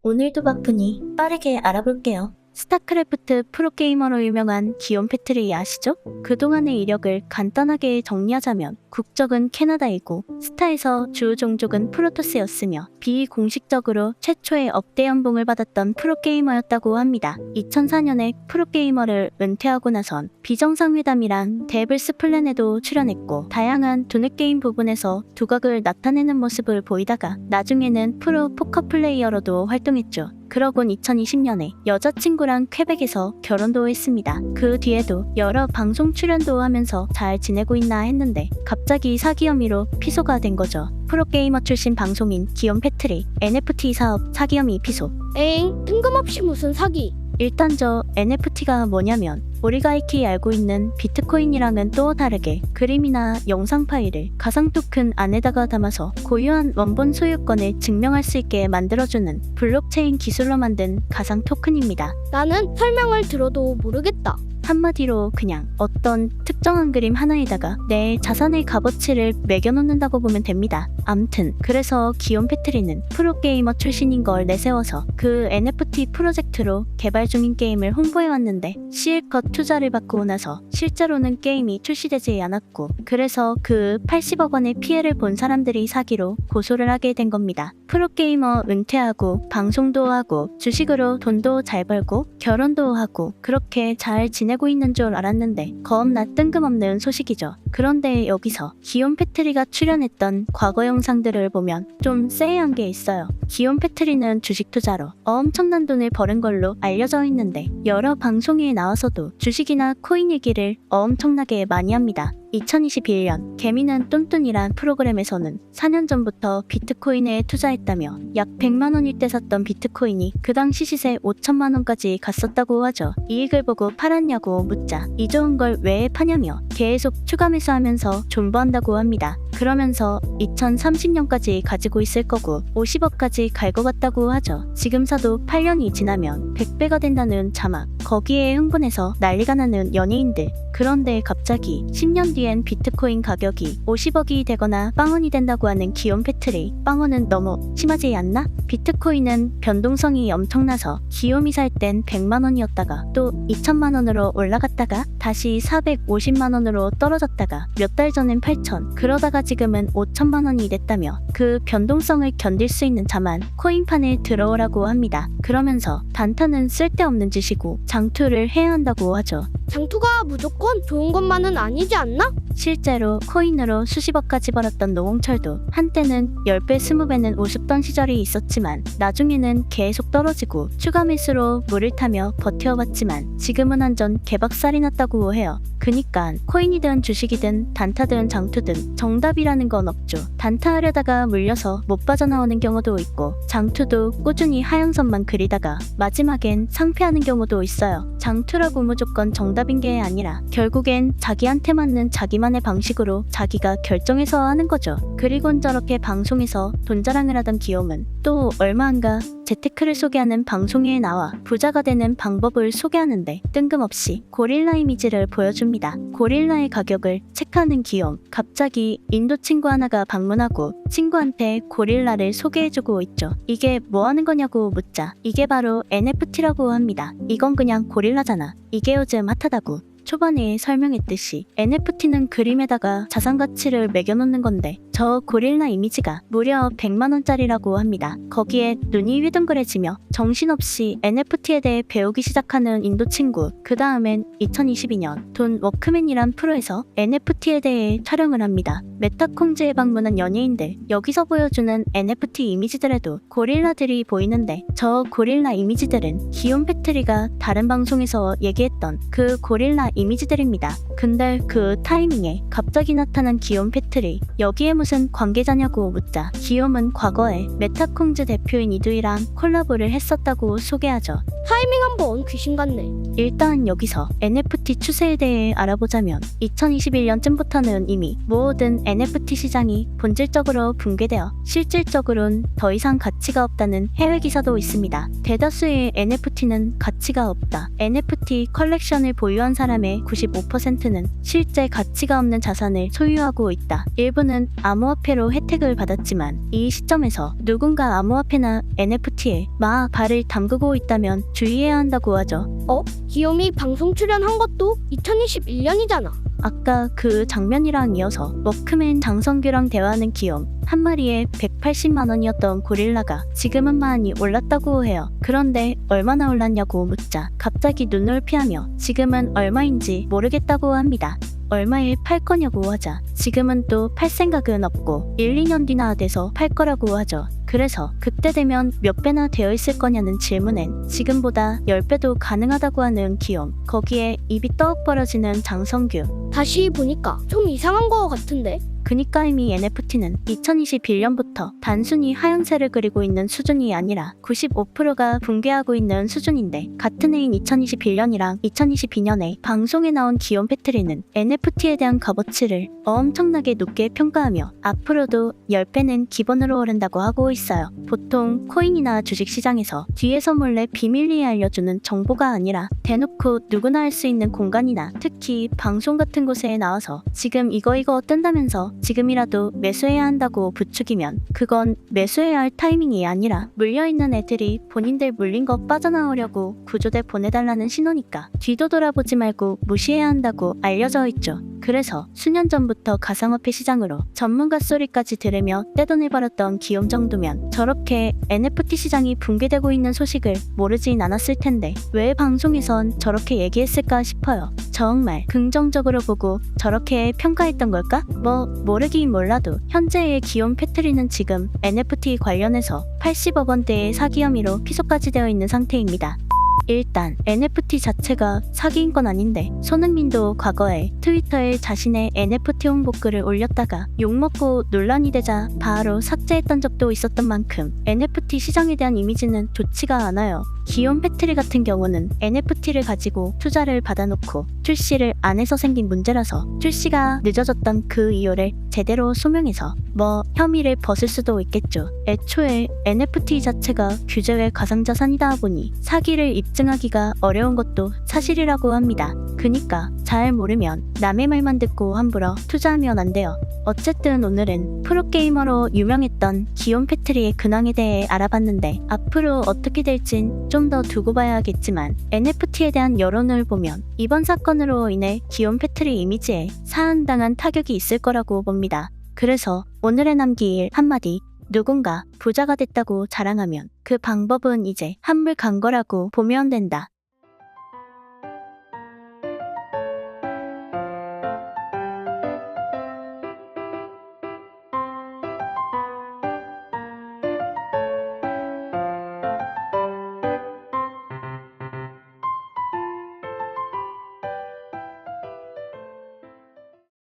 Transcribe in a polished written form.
오늘도 바쁘니 빠르게 알아볼게요. 스타크래프트 프로게이머로 유명한 기욤 패트리 아시죠? 그동안의 이력을 간단하게 정리하자면 국적은 캐나다이고 스타에서 주 종족은 프로토스였으며 비공식적으로 최초의 억대 연봉을 받았던 프로게이머였다고 합니다. 2004년에 프로게이머를 은퇴하고 나선 비정상회담이란 데블스 플랜에도 출연했고 다양한 두뇌게임 부분에서 두각을 나타내는 모습을 보이다가 나중에는 프로 포커 플레이어로도 활동했죠. 그러곤 2020년에 여자친구랑 퀘벡에서 결혼도 했습니다. 그 뒤에도 여러 방송 출연도 하면서 잘 지내고 있나 했는데 갑자기 사기 혐의로 피소가 된 거죠. 프로게이머 출신 방송인 기욤 패트리 NFT 사업 사기 혐의 피소. 에잉, 뜬금없이 무슨 사기? 일단 저 NFT가 뭐냐면 우리가 익히 알고 있는 비트코인이랑은 또 다르게 그림이나 영상 파일을 가상 토큰 안에다가 담아서 고유한 원본 소유권을 증명할 수 있게 만들어주는 블록체인 기술로 만든 가상 토큰입니다. 나는 설명을 들어도 모르겠다. 한마디로 그냥 어떤 특정한 그림 하나에다가 내 자산의 값어치를 매겨놓는다고 보면 됩니다. 암튼 그래서 기욤 패트리는 프로게이머 출신인 걸 내세워서 그 NFT 프로젝트로 개발 중인 게임을 홍보해왔는데 실컷 투자를 받고 나서 실제로는 게임이 출시되지 않았고 그래서 그 80억 원의 피해를 본 사람들이 사기로 고소를 하게 된 겁니다. 프로게이머 은퇴하고 방송도 하고 주식으로 돈도 잘 벌고 결혼도 하고 그렇게 잘 지내고 있는 줄 알았는데 겁나 뜬금없는 소식이죠. 그런데 여기서 기욤 패트리가 출연했던 과거 영상들을 보면 좀 쎄한 게 있어요. 기욤 패트리는 주식 투자로 엄청난 돈을 버는 걸로 알려져 있는데 여러 방송에 나와서도 주식이나 코인 얘기를 엄청나게 많이 합니다. 2021년 개미는 뚠뚠이란 프로그램에서는 4년 전부터 비트코인에 투자했다며 약 100만 원일 때 샀던 비트코인이 그 당시 시세 5천만 원까지 갔었다고 하죠. 이익을 보고 팔았냐고 묻자 이 좋은 걸 왜 파냐며 계속 추가 매수하면서 존버한다고 합니다. 그러면서 2030년까지 가지고 있을 거고 50억까지 갈 것 같다고 하죠. 지금 사도 8년이 지나면 100배가 된다는 자막, 거기에 흥분해서 난리가 나는 연예인들. 그런데 갑자기 10년 뒤엔 비트코인 가격이 50억이 되거나 빵원이 된다고 하는 기욤 패트리. 빵원은 너무 심하지 않나? 비트코인은 변동성이 엄청나서 기욤이 살 땐 100만 원이었다가 또 2천만 원으로 올라갔다가 다시 450만 원으로 떨어졌다가 몇 달 전엔 8천, 그러다가 지금은 5천만 원이 됐다며 그 변동성을 견딜 수 있는 자만 코인판에 들어오라고 합니다. 그러면서 단타는 쓸데없는 짓이고 장투를 해야 한다고 하죠. 장투가 무조건 좋은 것만은 아니지 않나? 실제로 코인으로 수십억까지 벌었던 노홍철도 한때는 10배, 20배는 우습던 시절이 있었지만 나중에는 계속 떨어지고 추가 매수로 물을 타며 버텨왔지만 지금은 완전 개박살이 났다고 해요. 그니까 코인이든 주식이든 단타든 장투든 정답이라는 건 없죠. 단타하려다가 물려서 못 빠져나오는 경우도 있고 장투도 꾸준히 하향선만 그리다가 마지막엔 상패하는 경우도 있어요. 장투라고 무조건 정답인 게 아니라 결국엔 자기한테 맞는 자기만의 방식으로 자기가 결정해서 하는 거죠. 그리곤 저렇게 방송에서 돈 자랑을 하던 기욤은 또 얼마 안가 재테크를 소개하는 방송에 나와 부자가 되는 방법을 소개하는데 뜬금없이 고릴라 이미지를 보여줍니다. 고릴라의 가격을 체크하는 기욤. 갑자기 인도 친구 하나가 방문하고 친구한테 고릴라를 소개해주고 있죠. 이게 뭐 하는 거냐고 묻자 이게 바로 NFT라고 합니다. 이건 그냥 고릴라잖아. 이게 요즘 핫하다고. 초반에 설명했듯이 NFT는 그림에다가 자산 가치를 매겨놓는 건데 저 고릴라 이미지가 무려 100만 원짜리라고 합니다. 거기에 눈이 휘둥그레지며 정신없이 NFT에 대해 배우기 시작하는 인도 친구. 그 다음엔 2022년 돈 워크맨이란 프로에서 NFT에 대해 촬영을 합니다. 메타콩즈에 방문한 연예인들. 여기서 보여주는 NFT 이미지들에도 고릴라들이 보이는데 저 고릴라 이미지들은 기욤 패트리가 다른 방송에서 얘기했던 그 고릴라 이미지들입니다. 근데 그 타이밍에 갑자기 나타난 기욤 패트리. 여기에 무슨 관계자냐고 묻자 기욤은 과거에 메타콩즈 대표인 이두이랑 콜라보를 했었다고 소개하죠. 타이밍 한번 귀신 같네. 일단 여기서 NFT 추세에 대해 알아보자면 2021년쯤부터는 이미 모든 NFT 시장이 본질적으로 붕괴되어 실질적으로는 더 이상 가치가 없다는 해외 기사도 있습니다. 대다수의 NFT는 가치가 없다. NFT 컬렉션을 보유한 사람의 95%는 실제 가치가 없는 자산을 소유하고 있다. 일부는 암호화폐로 혜택을 받았지만 이 시점에서 누군가 암호화폐나 NFT에 막 발을 담그고 있다면 주의해야 한다고 하죠. 기욤이 방송 출연한 것도 2021년이잖아. 아까 그 장면이랑 이어서 워크맨 장성규랑 대화하는 기욤, 한 마리에 180만 원이었던 고릴라가 지금은 많이 올랐다고 해요. 그런데 얼마나 올랐냐고 묻자 갑자기 눈을 피하며 지금은 얼마인지 모르겠다고 합니다. 얼마에 팔 거냐고 하자 지금은 또 팔 생각은 없고 1, 2년 뒤나 돼서 팔 거라고 하죠. 그래서 그때 되면 몇 배나 되어 있을 거냐는 질문엔 지금보다 10배도 가능하다고 하는 기욤, 거기에 입이 떡 벌어지는 장성규. 다시 보니까 좀 이상한 거 같은데. 그니까 이미 NFT는 2021년부터 단순히 하향세를 그리고 있는 수준이 아니라 95%가 붕괴하고 있는 수준인데, 같은 해인 2021년이랑 2022년에 방송에 나온 기욤 패트리는 NFT에 대한 값어치를 엄청나게 높게 평가하며 앞으로도 10배는 기본으로 오른다고 하고 있어요. 보통 코인이나 주식시장에서 뒤에서 몰래 비밀리에 알려주는 정보가 아니라 대놓고 누구나 알 수 있는 공간이나 특히 방송 같은 곳에 나와서 지금 이거 뜬다면서 지금이라도 매수해야 한다고 부추기면 그건 매수해야 할 타이밍이 아니라 물려있는 애들이 본인들 물린 거 빠져나오려고 구조대 보내달라는 신호니까 뒤도 돌아보지 말고 무시해야 한다고 알려져 있죠. 그래서 수년 전부터 가상화폐 시장으로 전문가 소리까지 들으며 떼돈을 벌었던 기욤 정도면 저렇게 NFT 시장이 붕괴되고 있는 소식을 모르진 않았을 텐데 왜 방송에선 저렇게 얘기했을까 싶어요. 정말 긍정적으로 보고 저렇게 평가했던 걸까? 모르긴 몰라도 현재의 기욤 패트리는 지금 NFT 관련해서 80억 원대의 사기 혐의로 피소까지 되어 있는 상태입니다. 일단 NFT 자체가 사기인 건 아닌데 손흥민도 과거에 트위터에 자신의 NFT 홍보글을 올렸다가 욕먹고 논란이 되자 바로 삭제했던 적도 있었던 만큼 NFT 시장에 대한 이미지는 좋지가 않아요. 기욤 패트리 같은 경우는 NFT를 가지고 투자를 받아놓고 출시를 안 해서 생긴 문제라서 출시가 늦어졌던 그 이유를 제대로 소명해서 혐의를 벗을 수도 있겠죠. 애초에 NFT 자체가 규제외 가상자산이다 보니 사기를 입증하기가 어려운 것도 사실이라고 합니다. 그니까 잘 모르면 남의 말만 듣고 함부로 투자하면 안 돼요. 어쨌든 오늘은 프로게이머로 유명했던 기욤 패트리의 근황에 대해 알아봤는데 앞으로 어떻게 될진 좀 더 두고 봐야겠지만 NFT에 대한 여론을 보면 이번 사건으로 인해 기욤 패트리 이미지에 사안당한 타격이 있을 거라고 봅니다. 그래서 오늘의 남길 한마디, 누군가 부자가 됐다고 자랑하면 그 방법은 이제 한물 간 거라고 보면 된다.